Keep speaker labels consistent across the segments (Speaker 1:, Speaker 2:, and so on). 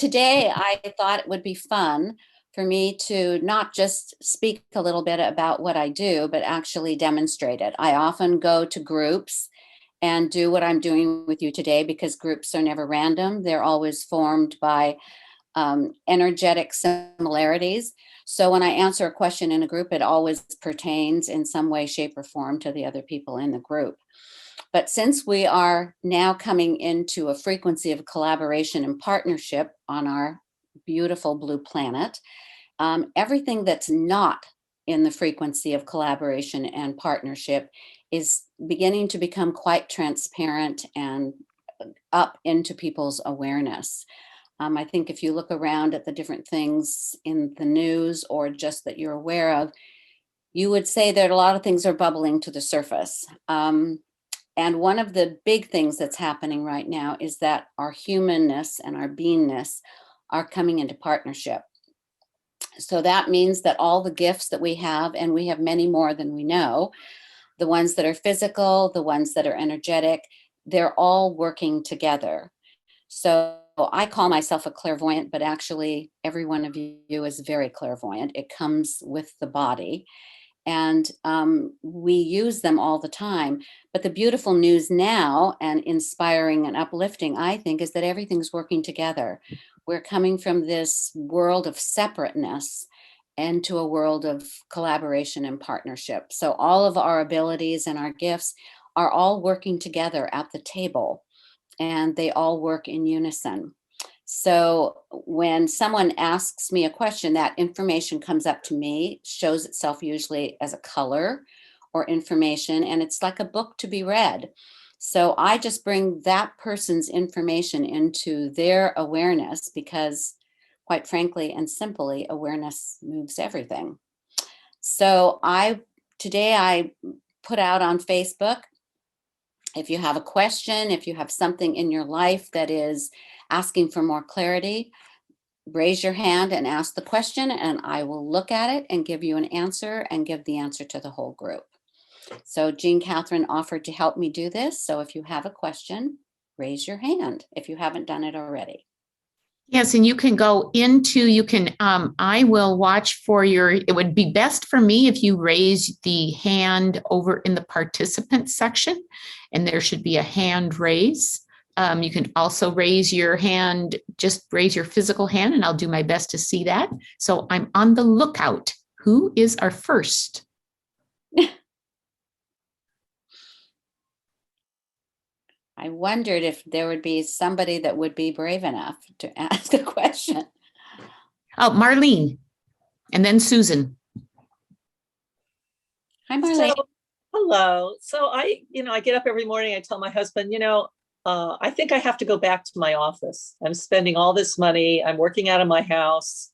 Speaker 1: today I thought it would be fun for me to not just speak a little bit about what I do, but actually demonstrate it. I often go to groups and do what I'm doing with you today because groups are never random. They're always formed by energetic similarities. So when I answer a question in a group, it always pertains in some way, shape, or form to the other people in the group. But since we are now coming into a frequency of collaboration and partnership on our beautiful blue planet, everything that's not in the frequency of collaboration and partnership is beginning to become quite transparent and up into people's awareness. I think if you look around at the different things in the news or just that you're aware of, you would say that a lot of things are bubbling to the surface. And one of the big things that's happening right now is that our humanness and our beingness are coming into partnership. So that means that all the gifts that we have, and we have many more than we know, the ones that are physical, the ones that are energetic, they're all working together. So I call myself a clairvoyant, but actually every one of you is very clairvoyant. It comes with the body. And we use them all the time. But the beautiful news now, and inspiring and uplifting, I think, is that everything's working together. We're coming from this world of separateness into a world of collaboration and partnership. So all of our abilities and our gifts are all working together at the table, and they all work in unison. So when someone asks me a question, that information comes up to me, shows itself usually as a color or information, and it's like a book to be read. So I just bring that person's information into their awareness because, quite frankly and simply, awareness moves everything. So today I put out on Facebook, if you have a question, if you have something in your life that is asking for more clarity, raise your hand and ask the question, and I will look at it and give you an answer and give the answer to the whole group. So Jean Catherine offered to help me do this. So if you have a question, raise your hand if you haven't done it already.
Speaker 2: Yes, and you can go into, I will watch for it would be best for me if you raise the hand over in the participant section, and there should be a hand raise. You can also raise your hand, just raise your physical hand, and I'll do my best to see that. So I'm on the lookout. Who is our first?
Speaker 1: I wondered if there would be somebody that would be brave enough to ask a question.
Speaker 2: Oh, Marlene, and then Susan.
Speaker 1: Hi, Marlene.
Speaker 3: Hello. So I get up every morning. I tell my husband, I think I have to go back to my office. I'm spending all this money. I'm working out of my house.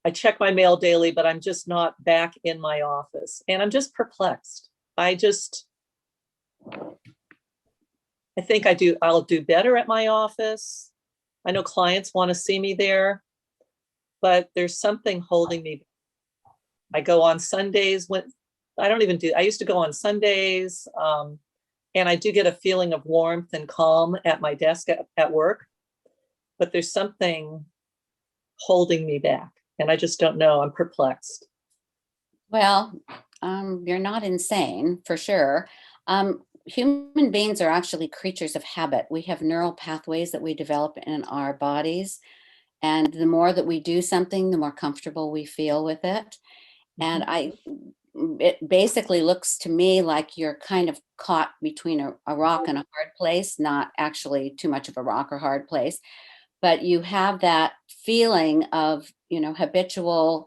Speaker 3: I check my mail daily, but I'm just not back in my office. And I'm just perplexed. I think I'll do better at my office. I know clients want to see me there, but there's something holding me. I go on Sundays I used to go on Sundays. And I do get a feeling of warmth and calm at my desk at work, but there's something holding me back. And I just don't know. I'm perplexed.
Speaker 1: Well, you're not insane for sure. Human beings are actually creatures of habit. We have neural pathways that we develop in our bodies. And the more that we do something, the more comfortable we feel with it. And it basically looks to me like you're kind of caught between a rock and a hard place, not actually too much of a rock or hard place, but you have that feeling of, habitual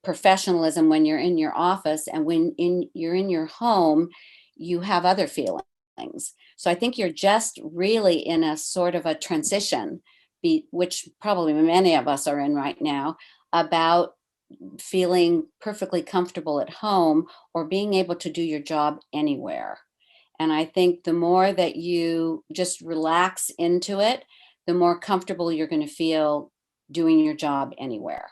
Speaker 1: professionalism when you're in your office, and when you're in your home, you have other feelings. So I think you're just really in a sort of a transition, which probably many of us are in right now, about feeling perfectly comfortable at home or being able to do your job anywhere. And I think the more that you just relax into it, the more comfortable you're going to feel doing your job anywhere.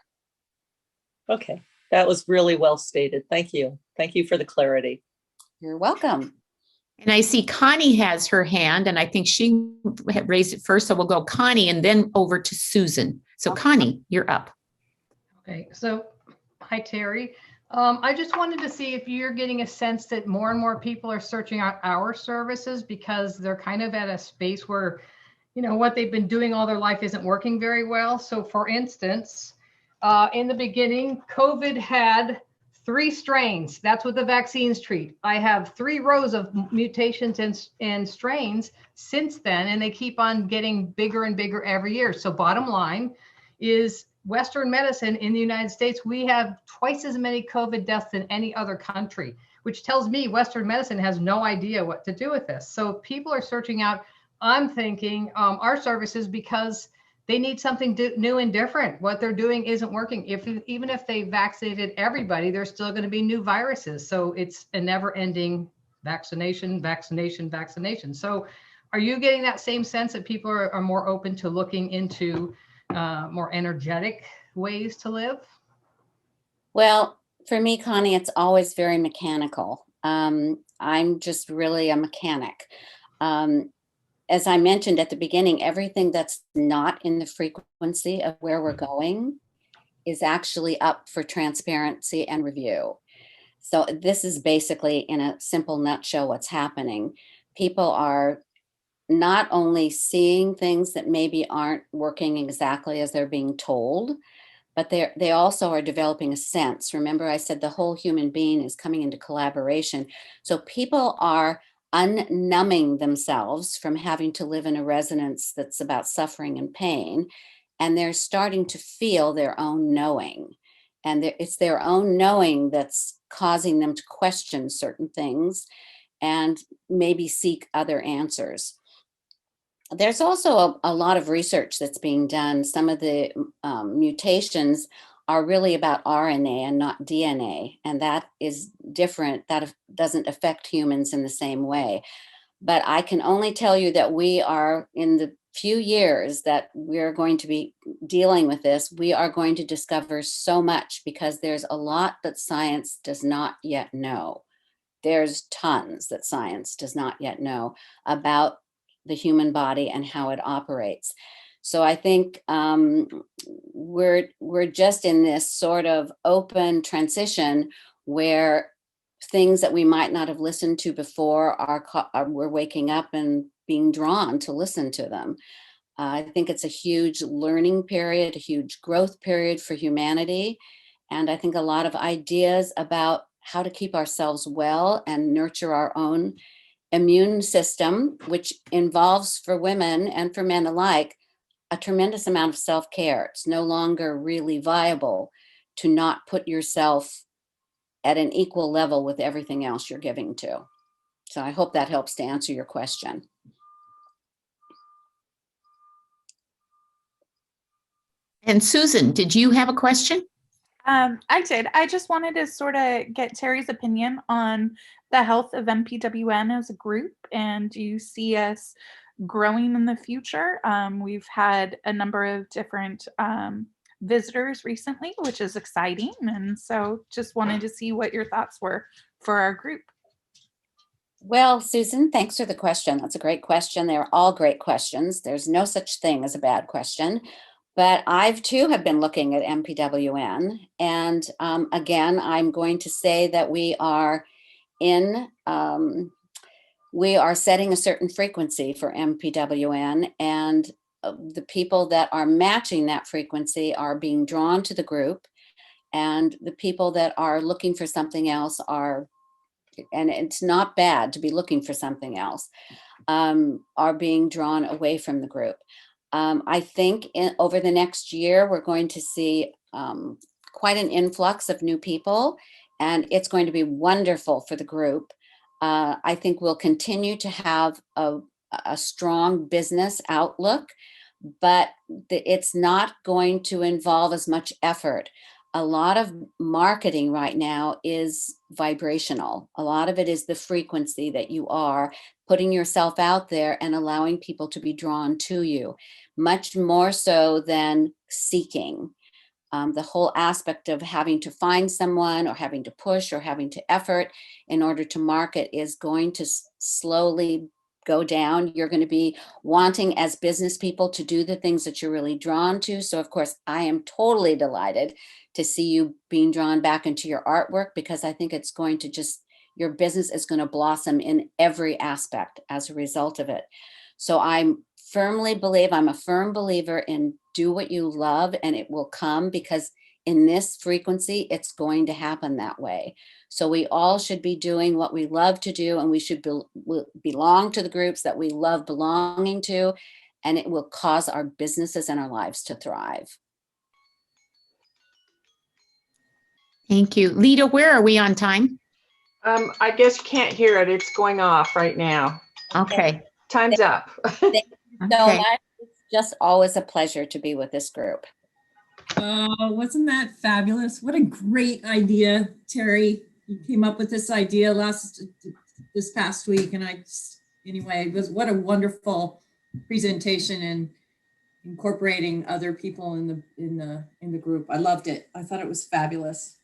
Speaker 3: Okay. That was really well stated. Thank you. Thank you for the clarity.
Speaker 1: You're welcome.
Speaker 2: And I see Connie has her hand, and I think she raised it first. So we'll go Connie and then over to Susan. So Connie, you're up.
Speaker 4: Okay, so hi, Terry. I just wanted to see if you're getting a sense that more and more people are searching out our services because they're kind of at a space where, what they've been doing all their life isn't working very well. So for instance, in the beginning, COVID had 3 strains. That's what the vaccines treat. I have 3 rows of mutations and strains since then, and they keep on getting bigger and bigger every year. So bottom line is Western medicine in the United States, we have twice as many COVID deaths than any other country, which tells me Western medicine has no idea what to do with this. So people are searching out, I'm thinking, our services because they need something new and different. What they're doing isn't working. Even if they vaccinated everybody, there's still going to be new viruses. So it's a never-ending vaccination. So are you getting that same sense that people are more open to looking into more energetic ways to live?
Speaker 1: Well, for me, Connie, it's always very mechanical. I'm just really a mechanic. As I mentioned at the beginning, everything that's not in the frequency of where we're going is actually up for transparency and review. So this is basically, in a simple nutshell, what's happening. People are not only seeing things that maybe aren't working exactly as they're being told, but they also are developing a sense. Remember, I said the whole human being is coming into collaboration. So people are unnumbing themselves from having to live in a resonance that's about suffering and pain, and they're starting to feel their own knowing. And it's their own knowing that's causing them to question certain things and maybe seek other answers. There's also a lot of research that's being done. Some of the mutations are really about RNA and not DNA, and that is different. That doesn't affect humans in the same way. But I can only tell you that we are, in the few years that we're going to be dealing with this, we are going to discover so much because there's a lot that science does not yet know. There's tons that science does not yet know about the human body and how it operates. So I think we're just in this sort of open transition where things that we might not have listened to before we're waking up and being drawn to listen to them. I think it's a huge learning period, a huge growth period for humanity. And I think a lot of ideas about how to keep ourselves well and nurture our own immune system, which involves, for women and for men alike, a tremendous amount of self-care. It's no longer really viable to not put yourself at an equal level with everything else you're giving to. So I hope that helps to answer your question.
Speaker 2: And Susan, did you have a question?
Speaker 5: I did. I just wanted to sort of get Terry's opinion on the health of MPWN as a group, and do you see us growing in the future? We've had a number of different visitors recently, which is exciting, and so just wanted to see what your thoughts were for our group.
Speaker 1: Well, Susan, thanks for the question. That's a great question. They're all great questions. There's no such thing as a bad question. But I've too have been looking at MPWN. And again, I'm going to say that we are setting a certain frequency for MPWN, and the people that are matching that frequency are being drawn to the group, and the people that are looking for something else are, and it's not bad to be looking for something else, are being drawn away from the group. I think over the next year, we're going to see quite an influx of new people, and it's going to be wonderful for the group. I think we'll continue to have a strong business outlook, but it's not going to involve as much effort. A lot of marketing right now is vibrational. A lot of it is the frequency that you are putting yourself out there and allowing people to be drawn to you, much more so than seeking. the whole aspect of having to find someone or having to push or having to effort in order to market is going to slowly go down. You're going to be wanting as business people to do the things that you're really drawn to. So of course, I am totally delighted to see you being drawn back into your artwork, because I think it's going to just, your business is going to blossom in every aspect as a result of it. So I'm a firm believer in do what you love and it will come, because in this frequency, it's going to happen that way. So we all should be doing what we love to do, and we should belong to the groups that we love belonging to, and it will cause our businesses and our lives to thrive.
Speaker 2: Thank you. Lita, where are we on time?
Speaker 6: I guess you can't hear it. It's going off right now.
Speaker 2: Okay.
Speaker 6: Time's up.
Speaker 1: Thank you so
Speaker 2: Okay.
Speaker 1: much. It's just always a pleasure to be with this group.
Speaker 7: Oh, wasn't that fabulous? What a great idea, Terrie. You came up with this idea this past week, and anyway, what a wonderful presentation and incorporating other people in the group. I loved it. I thought it was fabulous.